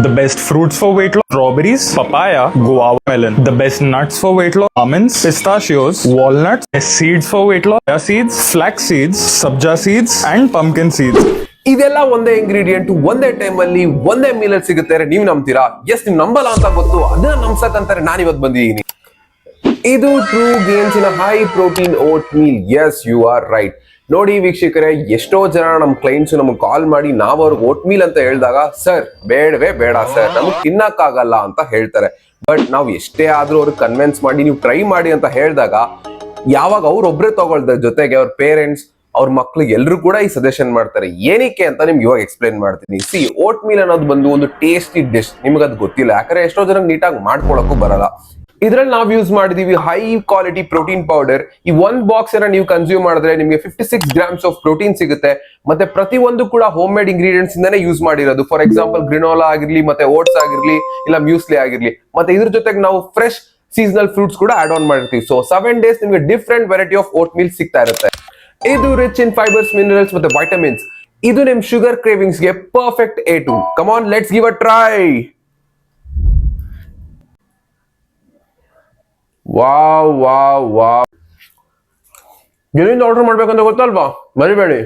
The best fruits for weight loss: strawberries, papaya, guava, melon. The best nuts for weight loss: almonds, pistachios, walnuts. Best seeds for weight loss: chia seeds, flax seeds, sabja seeds, and pumpkin seeds. ಇದೆಲ್ಲ ಒಂದೇ ingredient ಒಂದೇ time ಅಲ್ಲಿ ಒಂದೇ meal ಅಲ್ಲಿ ಸಿಗುತ್ತೆ. ನೀವು ನಂಬ್ತೀರಾ? S, ನೀವು ನಂಬಲ್ಲ ಅಂತ ಗೊತ್ತು, ಅದನ್ನ ನಂಬ್ಸಕ್ಕಂತಾರೆ ನಾನು ಇವತ್ತು ಬಂದಿದ್ದೀನಿ. ಇದು True Gains in high protein oatmeal. Yes, you are right. ನೋಡಿ ವೀಕ್ಷಕರೇ, ಎಷ್ಟೋ ಜನ ನಮ್ಮ ಕ್ಲೈಂಟ್ಸ್ ನಮಗೆ ಕಾಲ್ ಮಾಡಿ ನಾವು ಅವ್ರಿಗೆ ಓಟ್ ಮೀಲ್ ಅಂತ ಹೇಳಿದಾಗ, ಸರ್ ಬೇಡವೇ ಬೇಡ ಸರ್, ನಮಗೆ ತಿನ್ನಕ್ಕಾಗಲ್ಲ ಅಂತ ಹೇಳ್ತಾರೆ. ಬಟ್ ನಾವು ಎಷ್ಟೇ ಆದ್ರೂ ಅವ್ರಿಗೆ ಕನ್ವಿನ್ಸ್ ಮಾಡಿ ನೀವು ಟ್ರೈ ಮಾಡಿ ಅಂತ ಹೇಳಿದಾಗ, ಯಾವಾಗ ಅವ್ರೊಬ್ರೇ ತಗೊಳ್ದ ಜೊತೆಗೆ ಅವ್ರ ಪೇರೆಂಟ್ಸ್, ಅವ್ರ ಮಕ್ಳಿಗೆ ಎಲ್ರು ಕೂಡ ಈ ಸಜೆಷನ್ ಮಾಡ್ತಾರೆ. ಏನಕ್ಕೆ ಅಂತ ನಿಮ್ಗೆ ಇವಾಗ ಎಕ್ಸ್ಪ್ಲೈನ್ ಮಾಡ್ತೀನಿ. ಸಿ, ಓಟ್ ಮೀಲ್ ಅನ್ನೋದು ಬಂದು ಒಂದು ಟೇಸ್ಟಿ ಡಿಶ್. ನಿಮ್ಗೆ ಅದು ಗೊತ್ತಿಲ್ಲ, ಯಾಕಂದ್ರೆ ಎಷ್ಟೋ ಜನ ನೀಟಾಗಿ ಮಾಡ್ಕೊಳಕ್ಕೂ ಬರಲ್ಲ. ಇದ್ರಲ್ಲಿ ನಾವು ಯೂಸ್ ಮಾಡಿದೀವಿ ಹೈ ಕ್ವಾಲಿಟಿ ಪ್ರೋಟೀನ್ ಪೌಡರ್. ಈ ಒಂದ್ ಬಾಕ್ಸ್ ಅನ್ನ ನೀವು ಕನ್ಸ್ಯೂಮ್ ಮಾಡಿದ್ರೆ ನಿಮಗೆ 56 ಗ್ರಾಮ್ಸ್ ಆಫ್ ಪ್ರೋಟೀನ್ ಸಿಗುತ್ತೆ. ಮತ್ತೆ ಪ್ರತಿ ಒಂದು ಕೂಡ ಹೋಮ್ ಮೇಡ್ ಇಂಗ್ರೀಡಿಯೆಂಟ್ಸ್ ಇಂದಾನೆ ಯೂಸ್ ಮಾಡಿರೋದು. ಫಾರ್ ಎಕ್ಸಾಂಪಲ್ ಗ್ರಿನೋಲಾ ಆಗಿರ್ಲಿ, ಮತ್ತೆ ಓಟ್ಸ್ ಆಗಿರ್ಲಿ, ಇಲ್ಲ ಮ್ಯೂಸ್ಲಿ ಆಗಿರ್ಲಿ. ಮತ್ತೆ ಇದ್ರ ಜೊತೆಗೆ ನಾವು ಫ್ರೆಶ್ ಸೀಸನಲ್ ಫ್ರೂಟ್ಸ್ ಕೂಡ ಆಡ್ ಆನ್ ಮಾಡಿರ್ತೀವಿ. ಸೊ 7 days ನಿಮಗೆ different variety of vote meal ಸಿಗ್ತಾ ಇರುತ್ತೆ. ಇದು ರಿಚ್ ಇನ್ ಫೈಬರ್ಸ್, ಮಿನರಲ್ಸ್ ಮತ್ತೆ ವೈಟಮಿನ್ಸ್. ಇದು ನಿಮ್ ಶುಗರ್ ಕ್ರೇವಿಂಗ್ಸ್ ಗೆ perfect A2. Come on, let's give a try. Wow wow wow. ಎಲ್ಲಿಂದ ಆರ್ಡರ್ ಮಾಡ್ಬೇಕಂತ ಗೊತ್ತಲ್ವಾ? ಮರಿಬೇಡಿ.